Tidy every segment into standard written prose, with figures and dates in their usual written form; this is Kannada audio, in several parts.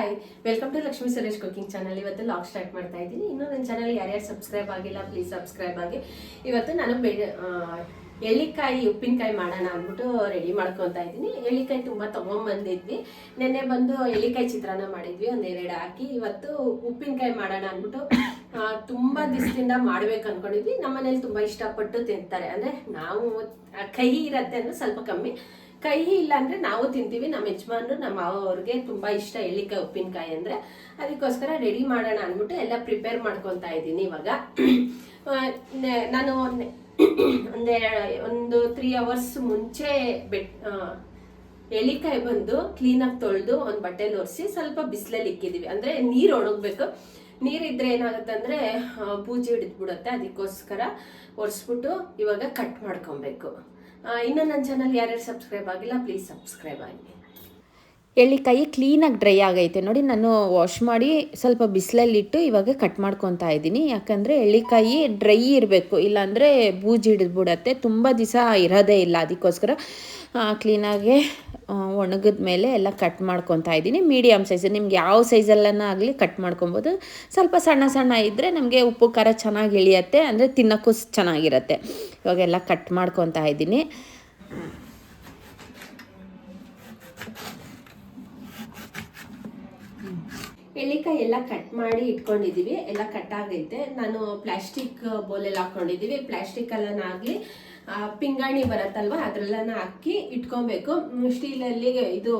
Hi, welcome to Lakshmi Suresh cooking channel. ಇವತ್ತು ಲಾಗ್ ಸ್ಟಾರ್ಟ್ ಮಾಡ್ತಾ ಇದ್ದೀನಿ. ಇನ್ನೂ ನನ್ನ ಚಾನಲ್ ಯಾರ್ಯಾರು ಸಬ್ಸ್ಕ್ರೈಬ್ ಆಗಿಲ್ಲ ಪ್ಲೀಸ್ ಸಬ್ಸ್ಕ್ರೈಬ್ ಆಗಿ. ಇವತ್ತು ನಾನು ಎಳ್ಳಿಕಾಯಿ ಉಪ್ಪಿನಕಾಯಿ ಮಾಡೋಣ ಅಂದ್ಬಿಟ್ಟು ರೆಡಿ ಮಾಡ್ಕೊತಾ ಇದ್ದೀನಿ. ಎಳ್ಳಿಕಾಯಿ ತುಂಬ ತೊಗೊಂಬಂದಿದ್ವಿ. ನೆನ್ನೆ ಬಂದು ಎಳ್ಳಿಕಾಯಿ ಚಿತ್ರಾನ್ನ ಮಾಡಿದ್ವಿ, ಒಂದೆರಡು ಹಾಕಿ. ಇವತ್ತು ಉಪ್ಪಿನಕಾಯಿ ಮಾಡೋಣ ಅಂದ್ಬಿಟ್ಟು ತುಂಬ ದಿವಸದಿಂದ ಮಾಡ್ಬೇಕು ಅನ್ಕೊಂಡಿದ್ವಿ. ನಮ್ಮನೇಲಿ ತುಂಬ ಇಷ್ಟಪಟ್ಟು ತಿಂತಾರೆ. ಅಂದರೆ ನಾವು ಕಹಿ ಇರತ್ತೆ ಅಂದ್ರೆ ಸ್ವಲ್ಪ ಕಮ್ಮಿ, ಕಹಿ ಇಲ್ಲ ಅಂದ್ರೆ ನಾವು ತಿಂತೀವಿ. ನಮ್ಮ ಯಜಮಾನ್ರು ನಮ್ಮ ಮಾವ ಅವ್ರಿಗೆ ತುಂಬಾ ಇಷ್ಟ ಎಳ್ಳಿಕಾಯಿ ಉಪ್ಪಿನಕಾಯಿ ಅಂದ್ರೆ. ಅದಕ್ಕೋಸ್ಕರ ರೆಡಿ ಮಾಡೋಣ ಅಂದ್ಬಿಟ್ಟು ಎಲ್ಲ ಪ್ರಿಪೇರ್ ಮಾಡ್ಕೊತಾ ಇದ್ದೀನಿ ಇವಾಗ. ನಾನು ಒಂದು 3 ಅವರ್ಸ್ ಮುಂಚೆ ಎಳ್ಳಿಕಾಯಿ ಬಂದು ಕ್ಲೀನಾಗಿ ತೊಳೆದು ಒಂದು ಬಟ್ಟೆಲಿ ಒರೆಸಿ ಸ್ವಲ್ಪ ಬಿಸಿಲಲ್ಲಿ ಇಕ್ಕಿದೀವಿ. ಅಂದ್ರೆ ನೀರು ಒಣಗಬೇಕು. ನೀರಿದ್ರೆ ಏನಾಗುತ್ತೆ ಅಂದ್ರೆ ಬೂಜಿ ಹಿಡಿದ್ಬಿಡುತ್ತೆ. ಅದಕ್ಕೋಸ್ಕರ ಒರೆಸ್ಬಿಟ್ಟು ಇವಾಗ ಕಟ್ ಮಾಡ್ಕೊಬೇಕು. ಇನ್ನು ನನ್ನ ಚಾನಲ್ ಯಾರ್ಯಾರು ಸಬ್ಸ್ಕ್ರೈಬ್ ಆಗಿಲ್ಲ ಪ್ಲೀಸ್ ಸಬ್ಸ್ಕ್ರೈಬ್ ಆಗಿ. ಎಳ್ಳಿಕಾಯಿ ಕ್ಲೀನಾಗಿ ಡ್ರೈ ಆಗೈತೆ ನೋಡಿ. ನಾನು ವಾಶ್ ಮಾಡಿ ಸ್ವಲ್ಪ ಬಿಸಿಲಲ್ಲಿಟ್ಟು ಇವಾಗ ಕಟ್ ಮಾಡ್ಕೊತಾ ಇದ್ದೀನಿ. ಯಾಕಂದರೆ ಎಳ್ಳಿಕಾಯಿ ಡ್ರೈ ಇರಬೇಕು, ಇಲ್ಲಾಂದರೆ ಬೂಜಿ ಹಿಡಿದ್ಬಿಡತ್ತೆ, ತುಂಬ ದಿವಸ ಇರೋದೇ ಇಲ್ಲ. ಅದಕ್ಕೋಸ್ಕರ ಕ್ಲೀನಾಗಿ ಒಣಗಿದ ಮೇಲೆ ಎಲ್ಲ ಕಟ್ ಮಾಡ್ಕೊತಾ ಇದ್ದೀನಿ. ಮೀಡಿಯಮ್ ಸೈಜ್, ನಿಮ್ಗೆ ಯಾವ ಸೈಜಲ್ಲನ ಆಗಲಿ ಕಟ್ ಮಾಡ್ಕೊಬೋದು. ಸ್ವಲ್ಪ ಸಣ್ಣ ಸಣ್ಣ ಇದ್ದರೆ ನಮಗೆ ಉಪ್ಪು ಖಾರ ಚೆನ್ನಾಗಿ ಇಳಿಯತ್ತೆ, ಅಂದರೆ ತಿನ್ನೋಕ್ಕೂ ಚೆನ್ನಾಗಿರುತ್ತೆ. ಇವಾಗೆಲ್ಲ ಕಟ್ ಮಾಡ್ಕೊತಾ ಇದ್ದೀನಿ. ಎಳ್ಳಿಕಾಯಿ ಎಲ್ಲ ಕಟ್ ಮಾಡಿ ಇಟ್ಕೊಂಡಿದ್ದೀವಿ. ಎಲ್ಲ ಕಟ್ ಆಗೈತೆ. ನಾನು ಪ್ಲಾಸ್ಟಿಕ್ ಬೋಲೆಲ್ಲ ಹಾಕೊಂಡಿದ್ದೀವಿ. ಪ್ಲಾಸ್ಟಿಕ್ ಎಲ್ಲನಾಗಲಿ ಪಿಂಗಾಣಿ ಬರುತ್ತಲ್ವ ಅದರಲ್ಲನ ಹಾಕಿ ಇಟ್ಕೊಬೇಕು. ಸ್ಟೀಲಲ್ಲಿ ಇದು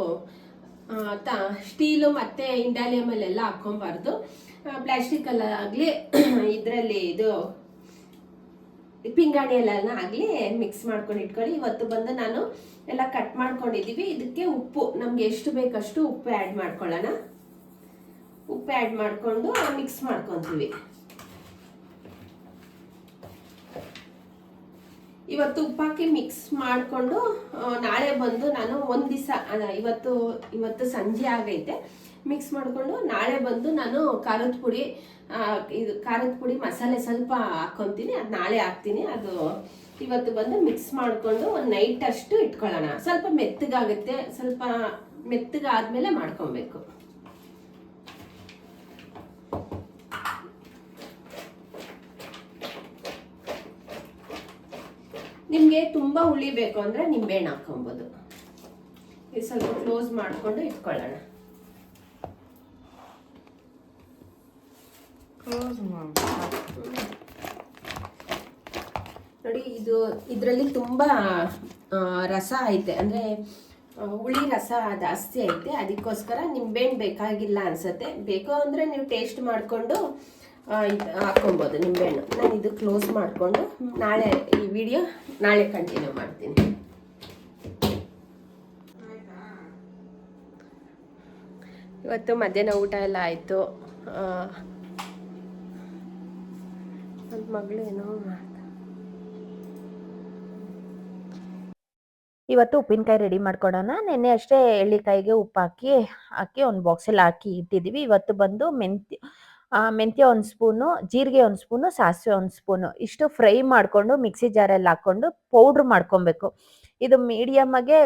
ಸ್ಟೀಲು ಮತ್ತು ಇಂಡಾಲಿಯಮಲ್ಲೆಲ್ಲ ಹಾಕ್ಕೊಬಾರ್ದು. ಪ್ಲಾಸ್ಟಿಕ್ ಎಲ್ಲ ಆಗಲಿ ಇದರಲ್ಲಿ ಇದು ಪಿಂಗಾಣಿ ಎಲ್ಲ ಆಗಲಿ ಮಿಕ್ಸ್ ಮಾಡ್ಕೊಂಡು ಇಟ್ಕೊಳ್ಳಿ. ಇವತ್ತು ಬಂದು ನಾನು ಎಲ್ಲ ಕಟ್ ಮಾಡ್ಕೊಂಡಿದ್ದೀವಿ. ಇದಕ್ಕೆ ಉಪ್ಪು ನಮ್ಗೆ ಎಷ್ಟು ಬೇಕಷ್ಟು ಉಪ್ಪು ಆ್ಯಡ್ ಮಾಡ್ಕೊಳ್ಳೋಣ. ಉಪ್ಪು ಆ್ಯಡ್ ಮಾಡಿಕೊಂಡು ಮಿಕ್ಸ್ ಮಾಡ್ಕೊತೀವಿ. ಇವತ್ತು ಉಪ್ಪಾಕಿ ಮಿಕ್ಸ್ ಮಾಡಿಕೊಂಡು ನಾಳೆ ಬಂದು ನಾನು ಒಂದು ದಿವಸ ಇವತ್ತು ಸಂಜೆ ಆಗೈತೆ. ಮಿಕ್ಸ್ ಮಾಡಿಕೊಂಡು ನಾಳೆ ಬಂದು ನಾನು ಖಾರದ ಪುಡಿ ಮಸಾಲೆ ಸ್ವಲ್ಪ ಹಾಕ್ಕೊತೀನಿ. ಅದು ನಾಳೆ ಹಾಕ್ತೀನಿ. ಅದು ಇವತ್ತು ಬಂದು ಮಿಕ್ಸ್ ಮಾಡಿಕೊಂಡು ಒಂದು ನೈಟ್ ಅಷ್ಟು ಇಟ್ಕೊಳ್ಳೋಣ. ಸ್ವಲ್ಪ ಮೆತ್ತಗಾಗುತ್ತೆ. ಸ್ವಲ್ಪ ಮೆತ್ತಗಾದ್ಮೇಲೆ ಮಾಡ್ಕೊಬೇಕು. ನಿಮಗೆ ತುಂಬ ಹುಳಿ ಬೇಕು ಅಂದರೆ ನಿಂಬೆಹಣ್ಣು ಹಾಕ್ಕೊಬೋದು. ಇದು ಸ್ವಲ್ಪ ಕ್ಲೋಸ್ ಮಾಡಿಕೊಂಡು ಇಟ್ಕೊಳ್ಳೋಣ. ನೋಡಿ, ಇದರಲ್ಲಿ ತುಂಬ ರಸ ಐತೆ, ಅಂದರೆ ಹುಳಿ ರಸ ಜಾಸ್ತಿ ಐತೆ. ಅದಕ್ಕೋಸ್ಕರ ನಿಂಬೆಹಣ್ಣು ಬೇಕಾಗಿಲ್ಲ ಅನ್ಸುತ್ತೆ. ಬೇಕೋ ಅಂದರೆ ನೀವು ಟೇಸ್ಟ್ ಮಾಡಿಕೊಂಡು ಹಾಕ್ಕೊಬೋದು ನಿಂಬೆಹಣ್ಣು. ನಾನು ಇದು ಕ್ಲೋಸ್ ಮಾಡಿಕೊಂಡು ನಾಳೆ ಈ ವಿಡಿಯೋ ನಾಳೆ ಕಂಟಿನ್ಯೂ ಮಾಡ್ತೀನಿ. ಇವತ್ತು ಮಧ್ಯಾಹ್ನ ಊಟ ಎಲ್ಲ ಆಯಿತು. ನನ್ನ ಮಗಳು ಏನೋ ಇವತ್ತು ಉಪ್ಪಿನಕಾಯಿ ರೆಡಿ ಮಾಡ್ಕೊಡೋಣ. ನೆನ್ನೆ ಅಷ್ಟೇ ಎಳ್ಳಿಕಾಯಿಗೆ ಉಪ್ಪು ಹಾಕಿ ಒಂದು ಬಾಕ್ಸಲ್ಲಿ ಹಾಕಿ ಇಟ್ಟಿದ್ದೀವಿ. ಇವತ್ತು ಬಂದು ಮೆಂತ್ಯ 1 ಸ್ಪೂನು, ಜೀರಿಗೆ 1 ಸ್ಪೂನು, ಸಾಸಿವೆ 1 ಸ್ಪೂನು ಇಷ್ಟು ಫ್ರೈ ಮಾಡಿಕೊಂಡು ಮಿಕ್ಸಿ ಜಾರಲ್ಲಿ ಹಾಕ್ಕೊಂಡು ಪೌಡ್ರ್ ಮಾಡ್ಕೊಬೇಕು. ಇದು ಮೀಡಿಯಮ್ಮಾಗೆ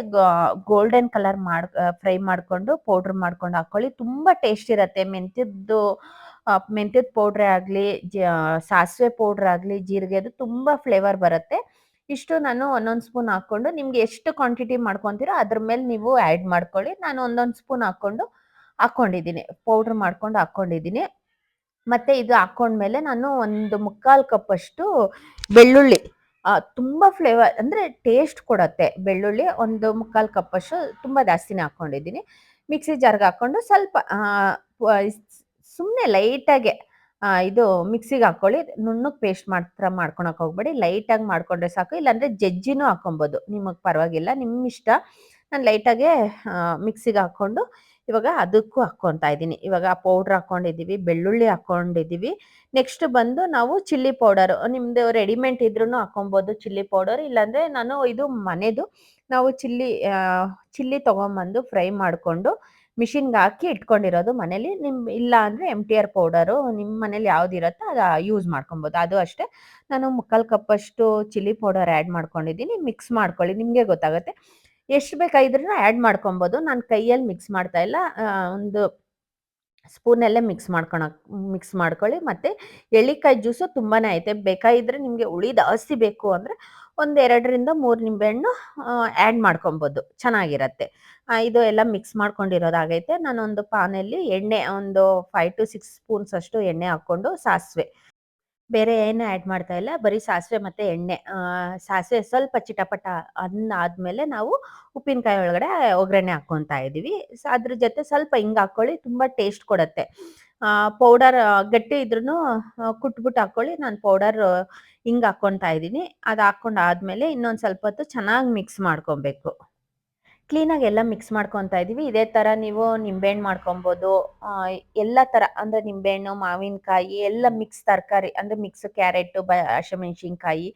ಗೋಲ್ಡನ್ ಕಲರ್ ಫ್ರೈ ಮಾಡಿಕೊಂಡು ಪೌಡ್ರ್ ಮಾಡ್ಕೊಂಡು ಹಾಕ್ಕೊಳ್ಳಿ. ತುಂಬ ಟೇಸ್ಟ್ ಇರುತ್ತೆ. ಮೆಂತ್ಯದ ಪೌಡ್ರೇ ಆಗಲಿ, ಸಾಸಿವೆ ಪೌಡ್ರ್ ಆಗಲಿ, ಜೀರಿಗೆದು ತುಂಬ ಫ್ಲೇವರ್ ಬರುತ್ತೆ. ಇಷ್ಟು ನಾನು 1 ಸ್ಪೂನ್ ಹಾಕ್ಕೊಂಡು, ನಿಮ್ಗೆ ಎಷ್ಟು ಕ್ವಾಂಟಿಟಿ ಮಾಡ್ಕೊತೀರೋ ಅದ್ರ ಮೇಲೆ ನೀವು ಆ್ಯಡ್ ಮಾಡ್ಕೊಳ್ಳಿ. ನಾನು 1 ಸ್ಪೂನ್ ಹಾಕ್ಕೊಂಡಿದ್ದೀನಿ, ಪೌಡ್ರ್ ಮಾಡ್ಕೊಂಡು ಹಾಕ್ಕೊಂಡಿದ್ದೀನಿ. ಮತ್ತು ಇದು ಹಾಕ್ಕೊಂಡ್ಮೇಲೆ ನಾನು 1/4 ಕಪ್ಪಷ್ಟು ಬೆಳ್ಳುಳ್ಳಿ, ತುಂಬ ಫ್ಲೇವರ್ ಅಂದರೆ ಟೇಸ್ಟ್ ಕೊಡುತ್ತೆ ಬೆಳ್ಳುಳ್ಳಿ. 1/4 ಕಪ್ಪಷ್ಟು, ತುಂಬ ಜಾಸ್ತಿನೇ ಹಾಕ್ಕೊಂಡಿದ್ದೀನಿ. ಮಿಕ್ಸಿ ಜಾರ್ಗೆ ಹಾಕ್ಕೊಂಡು ಸ್ವಲ್ಪ ಸುಮ್ಮನೆ ಲೈಟಾಗೆ ಇದು ಮಿಕ್ಸಿಗೆ ಹಾಕ್ಕೊಳ್ಳಿ. ನುಣ್ಣಗೆ ಪೇಸ್ಟ್ ಮಾತ್ರ ಮಾಡ್ಕೊಳಕ್ಕೆ ಹೋಗ್ಬೇಡಿ. ಲೈಟಾಗಿ ಮಾಡಿಕೊಂಡ್ರೆ ಸಾಕು. ಇಲ್ಲಾಂದರೆ ಜಜ್ಜಿನೂ ಹಾಕ್ಕೊಬೋದು, ನಿಮಗೆ ಪರವಾಗಿಲ್ಲ, ನಿಮ್ಮ ಇಷ್ಟ. ನಾನು ಲೈಟಾಗೆ ಮಿಕ್ಸಿಗೆ ಹಾಕ್ಕೊಂಡು ಇವಾಗ ಅದಕ್ಕೂ ಹಾಕ್ಕೊತಾ ಇದ್ದೀನಿ. ಇವಾಗ ಪೌಡ್ರ್ ಹಾಕ್ಕೊಂಡಿದ್ದೀವಿ, ಬೆಳ್ಳುಳ್ಳಿ ಹಾಕ್ಕೊಂಡಿದ್ದೀವಿ. ನೆಕ್ಸ್ಟ್ ಬಂದು ನಾವು ಚಿಲ್ಲಿ ಪೌಡರು, ನಿಮ್ಮದು ರೆಡಿಮೇಡ್ ಇದ್ರೂ ಹಾಕ್ಕೊಬೋದು ಚಿಲ್ಲಿ ಪೌಡರ್. ಇಲ್ಲಾಂದರೆ ನಾನು ಇದು ಮನೆದು, ನಾವು ಚಿಲ್ಲಿ ತೊಗೊಂಬಂದು ಫ್ರೈ ಮಾಡಿಕೊಂಡು ಮಿಷಿನ್ಗೆ ಹಾಕಿ ಇಟ್ಕೊಂಡಿರೋದು ಮನೇಲಿ. ಇಲ್ಲ ಅಂದರೆ MTR ಪೌಡರು ನಿಮ್ಮ ಮನೇಲಿ ಯಾವುದಿರುತ್ತೋ ಅದು ಯೂಸ್ ಮಾಡ್ಕೊಬೋದು. ಅದು ಅಷ್ಟೇ, ನಾನು 3/4 ಕಪ್ಪಷ್ಟು ಚಿಲ್ಲಿ ಪೌಡರ್ ಆ್ಯಡ್ ಮಾಡ್ಕೊಂಡಿದ್ದೀನಿ. ಮಿಕ್ಸ್ ಮಾಡ್ಕೊಳ್ಳಿ, ನಿಮಗೆ ಗೊತ್ತಾಗುತ್ತೆ. ಎಷ್ಟು ಬೇಕಾಗಿದ್ರೂ ಆ್ಯಡ್ ಮಾಡ್ಕೊಬೋದು. ನಾನು ಕೈಯಲ್ಲಿ ಮಿಕ್ಸ್ ಮಾಡ್ತಾ ಇಲ್ಲ. ಒಂದು ಸ್ಪೂನಲ್ಲೇ ಮಿಕ್ಸ್ ಮಾಡ್ಕೊಳ್ಳಿ. ಮತ್ತು ಎಳ್ಳಿಕಾಯಿ ಜ್ಯೂಸು ತುಂಬಾ ಐತೆ, ಬೇಕಾಗಿದ್ದರೆ ನಿಮಗೆ ಹುಳಿ ಜಾಸ್ತಿ ಬೇಕು ಅಂದರೆ ಒಂದು 2ರಿಂದ 3 ನಿಂಬೆಹಣ್ಣು ಆ್ಯಡ್ ಮಾಡ್ಕೊಬೋದು, ಚೆನ್ನಾಗಿರತ್ತೆ. ಇದು ಎಲ್ಲ ಮಿಕ್ಸ್ ಮಾಡ್ಕೊಂಡಿರೋದಾಗೈತೆ. ನಾನೊಂದು ಪಾನಲ್ಲಿ ಎಣ್ಣೆ ಒಂದು 5 to 6 ಸ್ಪೂನ್ಸ್ ಅಷ್ಟು ಎಣ್ಣೆ ಹಾಕ್ಕೊಂಡು, ಸಾಸಿವೆ, ಬೇರೆ ಏನು ಆ್ಯಡ್ ಮಾಡ್ತಾ ಇಲ್ಲ, ಬರೀ ಸಾಸಿವೆ ಮತ್ತು ಎಣ್ಣೆ. ಸಾಸಿವೆ ಸ್ವಲ್ಪ ಚಿಟಪಟ ಆದಮೇಲೆ ನಾವು ಉಪ್ಪಿನಕಾಯಿ ಒಳಗಡೆ ಒಗ್ಗರಣೆ ಹಾಕ್ಕೊತಾ ಇದ್ದೀವಿ. ಅದ್ರ ಜೊತೆ ಸ್ವಲ್ಪ ಹಿಂಗೆ ಹಾಕ್ಕೊಳ್ಳಿ, ತುಂಬ ಟೇಸ್ಟ್ ಕೊಡುತ್ತೆ. ಪೌಡರ್ ಗಟ್ಟಿ ಇದ್ರೂ ಕುಟ್ಬಿಟ್ಟು ಹಾಕ್ಕೊಳ್ಳಿ. ನಾನು ಪೌಡರ್ ಹಿಂಗೆ ಹಾಕ್ಕೊತಾ ಇದ್ದೀನಿ. ಅದು ಹಾಕ್ಕೊಂಡು ಆದಮೇಲೆ ಇನ್ನೊಂದು ಸ್ವಲ್ಪ ಹೊತ್ತು ಚೆನ್ನಾಗಿ ಮಿಕ್ಸ್ ಮಾಡ್ಕೊಬೇಕು. ಕ್ಲೀನಾಗಿ ಎಲ್ಲ ಮಿಕ್ಸ್ ಮಾಡ್ಕೊತಾ ಇದ್ದೀವಿ. ಇದೇ ಥರ ನೀವು ನಿಂಬೆಹಣ್ಣು ಮಾಡ್ಕೊಬೋದು. ಎಲ್ಲ ಥರ ಅಂದರೆ ನಿಂಬೆಹಣ್ಣು, ಮಾವಿನಕಾಯಿ ಎಲ್ಲ ಮಿಕ್ಸ್ ತರಕಾರಿ ಅಂದರೆ ಮಿಕ್ಸ್ ಕ್ಯಾರೆಟು, ಹಸಿಮೆಣ್ಸಿನ್ಕಾಯಿ,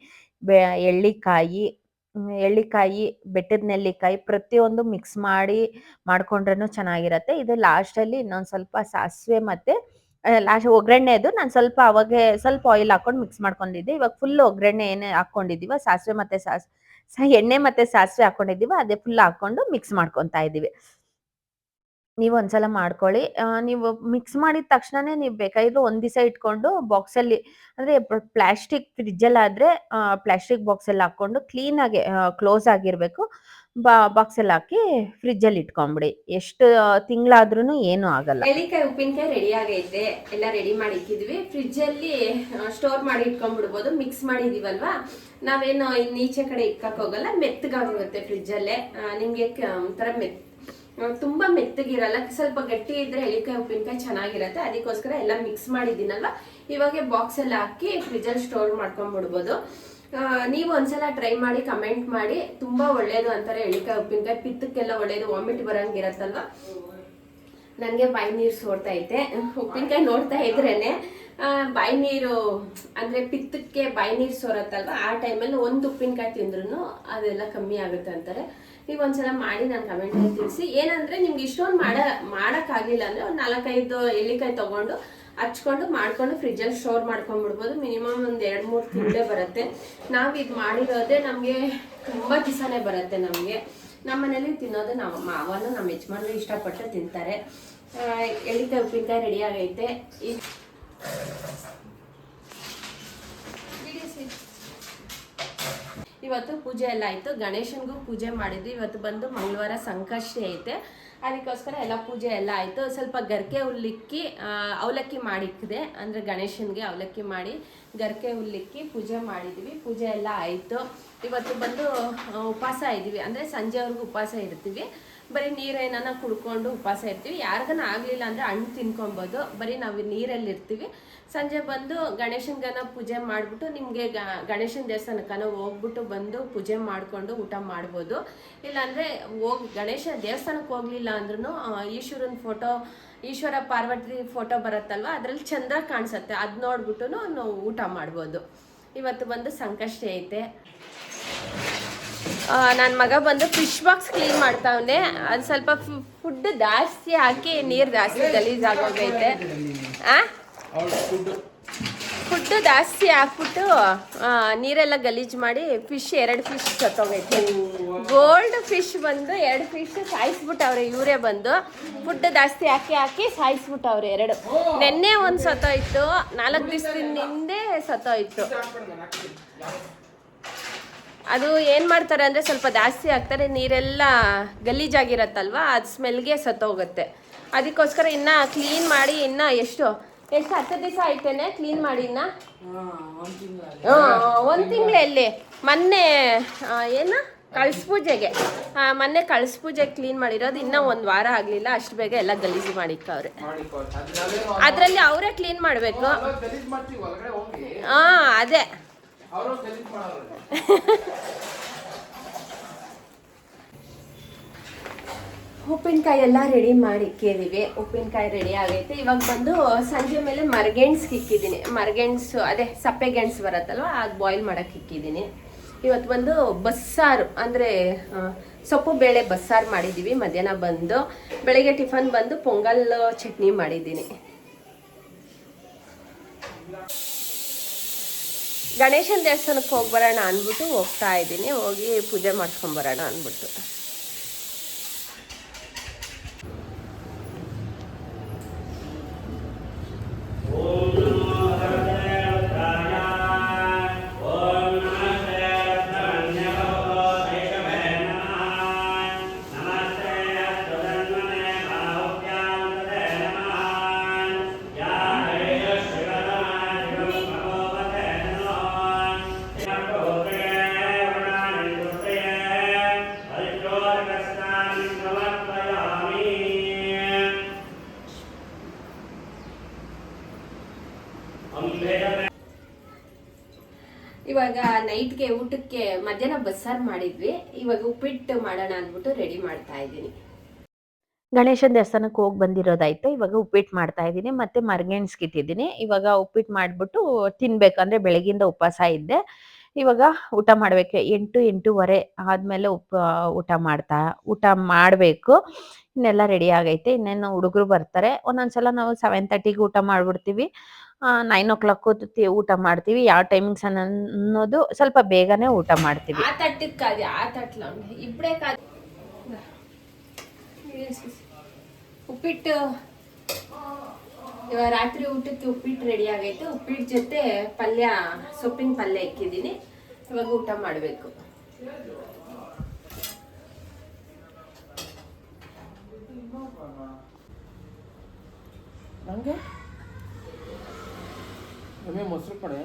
ಎಳ್ಳಿಕಾಯಿ, ಬೆಟ್ಟದ ನೆಲ್ಲಿಕಾಯಿ ಪ್ರತಿಯೊಂದು ಮಿಕ್ಸ್ ಮಾಡ್ಕೊಂಡ್ರೂ ಚೆನ್ನಾಗಿರತ್ತೆ. ಇದು ಲಾಸ್ಟಲ್ಲಿ ಇನ್ನೊಂದು ಸ್ವಲ್ಪ ಸಾಸಿವೆ ಮತ್ತು ಲಾಸ್ಟ್ ಒಗ್ಗರಣೆದು ನಾನು ಸ್ವಲ್ಪ ಅವಾಗೆ ಸ್ವಲ್ಪ ಆಯಿಲ್ ಹಾಕ್ಕೊಂಡು ಮಿಕ್ಸ್ ಮಾಡ್ಕೊಂಡಿದ್ದೆ. ಇವಾಗ ಫುಲ್ ಒಗ್ಗರಣೆ ಏನೇ ಹಾಕ್ಕೊಂಡಿದ್ದೀವೋ ಸಾಸಿವೆ ಮತ್ತು ಎಣ್ಣೆ ಮತ್ತು ಸಾಸಿವೆ ಹಾಕ್ಕೊಂಡಿದ್ದೀವೋ ಅದೇ ಫುಲ್ ಹಾಕ್ಕೊಂಡು ಮಿಕ್ಸ್ ಮಾಡ್ಕೊತಾ ಇದ್ದೀವಿ. ನೀವು ಒಂದ್ಸಲ ಮಾಡ್ಕೊಳ್ಳಿ. ನೀವು ಮಿಕ್ಸ್ ಮಾಡಿದ ತಕ್ಷಣನೇ ನೀವು ಬೇಕಾಗಿದ್ರೆ ಒಂದು ದಿವಸ ಇಟ್ಕೊಂಡು ಬಾಕ್ಸಲ್ಲಿ ಅಂದರೆ ಪ್ಲಾಸ್ಟಿಕ್ ಫ್ರಿಜ್ಜಲ್ಲಾದರೆ ಪ್ಲಾಸ್ಟಿಕ್ ಬಾಕ್ಸಲ್ಲಿ ಹಾಕ್ಕೊಂಡು ಕ್ಲೀನಾಗಿ ಕ್ಲೋಸ್ ಆಗಿರಬೇಕು. ಬಾಕ್ಸಲ್ಲಿ ಹಾಕಿ ಫ್ರಿಜ್ಜಲ್ಲಿ ಇಟ್ಕೊಂಬಿಡಿ. ಎಷ್ಟು ತಿಂಗಳಾದ್ರೂ ಏನೂ ಆಗಲ್ಲ. ಎಳ್ಳಿಕಾಯಿ ಉಪ್ಪಿನಕಾಯಿ ರೆಡಿ ಆಗೈತೆ, ಎಲ್ಲ ರೆಡಿ ಮಾಡಿ ಇಕ್ಕಿದ್ವಿ. ಫ್ರಿಜ್ಜಲ್ಲಿ ಸ್ಟೋರ್ ಮಾಡಿ ಇಟ್ಕೊಂಡ್ಬಿಡ್ಬೋದು. ಮಿಕ್ಸ್ ಮಾಡಿದೀವಲ್ವಾ, ನಾವೇನು ಇನ್ನು ಈಚೆ ಕಡೆ ಇಕ್ಕಕ್ಕೆ ಹೋಗಲ್ಲ, ಮೆತ್ತಗಾಗಿರುತ್ತೆ ಫ್ರಿಜ್ಜಲ್ಲೇ. ನಿಮಗೆ ಒಂಥರ ತುಂಬಾ ಮೆತ್ತಗಿರಲ್ಲ, ಸ್ವಲ್ಪ ಗಟ್ಟಿ ಇದ್ರೆ ಎಳ್ಳಿಕಾಯಿ ಉಪ್ಪಿನಕಾಯಿ ಚೆನ್ನಾಗಿರತ್ತೆ. ಅದಕ್ಕೋಸ್ಕರ ಎಲ್ಲ ಮಿಕ್ಸ್ ಮಾಡಿದ್ದೀನಲ್ವ, ಇವಾಗ ಬಾಕ್ಸಲ್ಲಿ ಹಾಕಿ ಫ್ರಿಜ್ಜಲ್ಲಿ ಸ್ಟೋರ್ ಮಾಡ್ಕೊಂಡ್ಬಿಡ್ಬೋದು. ನೀವು ಒಂದ್ಸಲ ಟ್ರೈ ಮಾಡಿ ಕಮೆಂಟ್ ಮಾಡಿ. ತುಂಬಾ ಒಳ್ಳೇದು ಅಂತಾರೆ ಎಳ್ಳಿಕಾಯಿ ಉಪ್ಪಿನಕಾಯಿ, ಪಿತ್ತಕ್ಕೆಲ್ಲ ಒಳ್ಳೇದು, ವಾಮಿಟ್ ಬರಂಗಿರತ್ತಲ್ವ. ನನಗೆ ಬಾಯಿ ನೀರು ಸೋರ್ತಾ ಉಪ್ಪಿನಕಾಯಿ ನೋಡ್ತಾ ಇದ್ರೇನೆ ಬಾಯಿ ನೀರು ಅಂದ್ರೆ ಪಿತ್ತಕ್ಕೆ ಬಾಯಿ ನೀರು ಸೋರತ್ತಲ್ವ, ಆ ಟೈಮಲ್ಲಿ ಒಂದು ಉಪ್ಪಿನಕಾಯಿ ತಿಂದ್ರೂ ಅದೆಲ್ಲ ಕಮ್ಮಿ ಆಗುತ್ತೆ ಅಂತಾರೆ. ನೀವು ಒಂದ್ಸಲ ಮಾಡಿ ನಾನು ಕಮೆಂಟಲ್ಲಿ ತಿಳಿಸಿ. ಏನಂದ್ರೆ ನಿಮ್ಗೆ ಇಷ್ಟೊಂದು ಮಾಡೋಕ್ಕಾಗಲಿಲ್ಲ ಅಂದ್ರೆ ಒಂದು 4-5 ಎಳ್ಳಿಕಾಯಿ ತಗೊಂಡು ಹಚ್ಕೊಂಡು ಮಾಡ್ಕೊಂಡು ಫ್ರಿಜ್ಜಲ್ಲಿ ಸ್ಟೋರ್ ಮಾಡ್ಕೊಂಡ್ಬಿಡ್ಬೋದು. ಮಿನಿಮಮ್ ಒಂದು 2-3 ತಿಂಗಳೇ ಬರುತ್ತೆ. ನಾವು ಇದು ಮಾಡಿರೋದೇ ನಮಗೆ ತುಂಬ ದಿವಸನೇ ಬರುತ್ತೆ. ನಮಗೆ ನಮ್ಮ ಮನೇಲಿ ತಿನ್ನೋದು ನಮ್ಮ ಮಾವನು ನಮ್ಮ ಯಜಮಾನರು ಇಷ್ಟಪಟ್ಟು ತಿಂತಾರೆ. ಎಳ್ಳಿಕಾಯಿ ಉಪ್ಪಿನಕಾಯಿ ರೆಡಿ ಆಗೈತೆ. ಇವತ್ತು ಪೂಜೆ ಎಲ್ಲ ಆಯಿತು. ಗಣೇಶನಿಗೂ ಪೂಜೆ ಮಾಡಿದ್ವಿ. ಇವತ್ತು ಬಂದು ಮಂಗಳವಾರ ಸಂಕಷ್ಟಿ ಐತೆ, ಅದಕ್ಕೋಸ್ಕರ ಎಲ್ಲ ಪೂಜೆ ಎಲ್ಲ ಆಯಿತು. ಸ್ವಲ್ಪ ಗರ್ಕೆ ಹುಲ್ಲಿಕ್ಕಿ ಅವಲಕ್ಕಿ ಮಾಡಿಕ್ಕಿದೆ, ಅಂದರೆ ಗಣೇಶನಿಗೆ ಅವಲಕ್ಕಿ ಮಾಡಿ ಗರ್ಕೆ ಹುಲ್ಲಿಕ್ಕಿ ಪೂಜೆ ಮಾಡಿದ್ವಿ. ಪೂಜೆ ಎಲ್ಲ ಆಯಿತು. ಇವತ್ತು ಬಂದು ಉಪವಾಸ ಇದ್ದೀವಿ, ಅಂದರೆ ಸಂಜೆವರೆಗೂ ಉಪವಾಸ ಇರ್ತೀವಿ. ಬರೀ ನೀರೇನ ಕುಡ್ಕೊಂಡು ಉಪವಾಸ ಇರ್ತೀವಿ. ಯಾರಿಗನ ಆಗಲಿಲ್ಲ ಅಂದರೆ ಹಣ್ಣು ತಿನ್ಕೊಬೋದು. ಬರೀ ನಾವು ನೀರಲ್ಲಿ ಇರ್ತೀವಿ. ಸಂಜೆ ಬಂದು ಗಣೇಶನ್ಗನ ಪೂಜೆ ಮಾಡಿಬಿಟ್ಟು ನಿಮಗೆ ಗಣೇಶನ ದೇವಸ್ಥಾನಕ್ಕನ ಹೋಗ್ಬಿಟ್ಟು ಬಂದು ಪೂಜೆ ಮಾಡಿಕೊಂಡು ಊಟ ಮಾಡ್ಬೋದು. ಇಲ್ಲಾಂದರೆ ಗಣೇಶ ದೇವಸ್ಥಾನಕ್ಕೆ ಹೋಗಲಿಲ್ಲ ಅಂದ್ರೂ ಈಶ್ವರನ ಫೋಟೋ, ಈಶ್ವರ ಪಾರ್ವತಿ ಫೋಟೋ ಬರುತ್ತಲ್ವ, ಅದರಲ್ಲಿ ಚಂದ್ರ ಕಾಣಿಸುತ್ತೆ, ಅದು ನೋಡ್ಬಿಟ್ಟು ನಾವು ಊಟ ಮಾಡ್ಬೋದು. ಇವತ್ತು ಬಂದು ಸಂಕಷ್ಟಿ ಐತೆ. ನನ್ನ ಮಗ ಬಂದು ಫಿಶ್ ಬಾಕ್ಸ್ ಕ್ಲೀನ್ ಮಾಡ್ತಾವನೆ. ಅದು ಸ್ವಲ್ಪ ಫುಡ್ ಜಾಸ್ತಿ ಹಾಕಿ ನೀರು ಜಾಸ್ತಿ ಗಲೀಜಾಗೋಗೈತೆ. ಫುಡ್ ಜಾಸ್ತಿ ಹಾಕ್ಬಿಟ್ಟು ನೀರೆಲ್ಲ ಗಲೀಜು ಮಾಡಿ ಎರಡು ಫಿಶ್ ಸತ್ತೋಗೈತೆ. ಗೋಲ್ಡ್ ಫಿಶ್ ಬಂದು 2 ಫಿಶ್ ಸಾಯಿಸ್ಬಿಟ್ಟವ್ರೆ. ಇವರೇ ಬಂದು ಫುಡ್ ಜಾಸ್ತಿ ಹಾಕಿ ಸಾಯಿಸ್ಬಿಟ್ಟವ್ರೆ 2. ನೆನ್ನೆ ಒಂದು ಸತ್ತೋಯ್ತು, 4 ದಿವಸದಿಂದ ಹಿಂದೆ ಸತ್ತೋಯ್ತು. ಅದು ಏನು ಮಾಡ್ತಾರೆ ಅಂದರೆ ಸ್ವಲ್ಪ ಜಾಸ್ತಿ ಹಾಕ್ತಾರೆ, ನೀರೆಲ್ಲ ಗಲೀಜಾಗಿರತ್ತಲ್ವ, ಅದು ಸ್ಮೆಲ್ಗೆ ಸತ್ತೋಗುತ್ತೆ. ಅದಕ್ಕೋಸ್ಕರ ಇನ್ನು ಕ್ಲೀನ್ ಮಾಡಿ ಎಷ್ಟು 10 ದಿವಸ ಆಯ್ತೇನೆ ಕ್ಲೀನ್ ಮಾಡಿ. ಇನ್ನು 1 ತಿಂಗಳಲ್ಲಿ ಮೊನ್ನೆ ಏನು ಕಳಸಪೂಜೆಗೆ ಮೊನ್ನೆ ಕಳಸಪೂಜೆಗೆ ಕ್ಲೀನ್ ಮಾಡಿರೋದು. ಇನ್ನೂ 1 ವಾರ ಆಗಲಿಲ್ಲ, ಅಷ್ಟು ಬೇಗ ಎಲ್ಲ ಗಲೀಜು ಮಾಡಿಕ್ಕವ್ರೆ. ಅದರಲ್ಲಿ ಅವರೇ ಕ್ಲೀನ್ ಮಾಡಬೇಕು. ಅದೇ ಉಪ್ಪಿನಕಾಯಿ ಎಲ್ಲ ರೆಡಿ ಮಾಡಿ ಇಕ್ಕಿದ್ದೀವಿ. ಉಪ್ಪಿನಕಾಯಿ ರೆಡಿ ಆಗೈತೆ. ಇವಾಗ ಬಂದು ಸಂಜೆ ಮೇಲೆ ಮರಗೆಣ್ಸ್ಗೆ ಇಕ್ಕಿದ್ದೀನಿ. ಮರಗೆಣ್ಸು ಅದೇ ಸಪ್ಪೆ ಗೆಣಸು ಬರುತ್ತಲ್ವ, ಅದು ಬಾಯ್ಲ್ ಮಾಡೋಕ್ಕೆ ಇಕ್ಕಿದ್ದೀನಿ. ಇವತ್ತು ಬಂದು ಬಸ್ಸಾರು ಅಂದರೆ ಸೊಪ್ಪು ಬೇಳೆ ಬಸ್ಸಾರು ಮಾಡಿದ್ದೀವಿ. ಮಧ್ಯಾಹ್ನ ಬಂದು ಬೆಳಗ್ಗೆ ಟಿಫನ್ ಬಂದು ಪೊಂಗಲ್ ಚಟ್ನಿ ಮಾಡಿದ್ದೀನಿ. ಗಣೇಶನ ದೇವಸ್ಥಾನಕ್ಕೆ ಹೋಗ್ಬರೋಣ ಅಂದ್ಬಿಟ್ಟು ಹೋಗ್ತಾ ಇದ್ದೀನಿ. ಹೋಗಿ ಪೂಜೆ ಮಾಡ್ಕೊಂಬರೋಣ ಅಂದ್ಬಿಟ್ಟು. ಇವಾಗ ನೈಟ್ಗೆ ಊಟಕ್ಕೆ ಮಧ್ಯಾಹ್ನ ಬಸ್ಸಾರು ಮಾಡಿದ್ವಿ, ಇವಾಗ ಉಪ್ಪಿಟ್ಟು ಮಾಡೋಣ ಅಂದ್ಬಿಟ್ಟು ರೆಡಿ ಮಾಡ್ತಾ ಇದ್ದೀನಿ. ಗಣೇಶನ ದೇವಸ್ಥಾನಕ್ಕೆ ಹೋಗಿ ಬಂದಿರೋದಾಯ್ತು. ಇವಾಗ ಉಪ್ಪಿಟ್ಟು ಮಾಡ್ತಾ ಇದ್ದೀನಿ, ಮತ್ತೆ ಮರಗೆಣ್ಸ್ಗೆ ಇಟ್ಟಿದ್ದೀನಿ. ಇವಾಗ ಉಪ್ಪಿಟ್ಟು ಮಾಡಿಬಿಟ್ಟು ತಿನ್ಬೇಕು. ಅಂದರೆ ಬೆಳಗಿಂದ ಉಪವಾಸ ಇದ್ದೆ. ಇವಾಗ ಊಟ ಮಾಡಬೇಕು. 8, 8:15 ಆದಮೇಲೆ ಊಟ ಮಾಡಬೇಕು. ಇನ್ನೆಲ್ಲ ರೆಡಿ ಆಗೈತೆ. ಇನ್ನೇನು ಹುಡುಗರು ಬರ್ತಾರೆ. ಒಂದೊಂದ್ಸಲ ನಾವು 7:30ಗೆ ಊಟ ಮಾಡಿಬಿಡ್ತೀವಿ, 9 ಊಟ ಮಾಡ್ತೀವಿ. ಯಾವ ಟೈಮಿಂಗ್ಸ್ ಅನ್ನೋದು ಸ್ವಲ್ಪ ಬೇಗನೆ ಊಟ ಮಾಡ್ತೀವಿ. ಆ ತಟ್ಟಕ್ಕಾಗಿ ಆ ತಟ್ಲ ಇಬ್ಬರೇ ಕಾದು ಉಪ್ಪಿಟ್ಟು ಇವಾಗ ರಾತ್ರಿ ಊಟಕ್ಕೆ ಉಪ್ಪಿಟ್ಟು ರೆಡಿ ಆಗೈತೆ. ಉಪ್ಪಿಟ್ಟು ಜೊತೆ ಪಲ್ಯ, ಸೊಪ್ಪಿನ ಪಲ್ಯ ಇಕ್ಕಿದ್ದೀನಿ. ಇವಾಗ ಊಟ ಮಾಡಬೇಕು. ಮೊಸರು ಕೊಡೆ.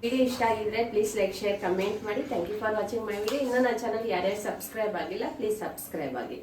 ವಿಡಿಯೋ ಇಷ್ಟ ಆಗಿದ್ರೆ ಪ್ಲೀಸ್ ಲೈಕ್, ಶೇರ್, ಕಮೆಂಟ್ ಮಾಡಿ. Thank you for watching my video. ಇನ್ನೂ ನನ್ನ ಚಾನಲ್ ಯಾರ್ಯಾರು ಸಬ್ಸ್ಕ್ರೈಬ್ ಆಗಿಲ್ಲ ಪ್ಲೀಸ್ ಸಬ್ಸ್ಕ್ರೈಬ್ ಆಗಿ.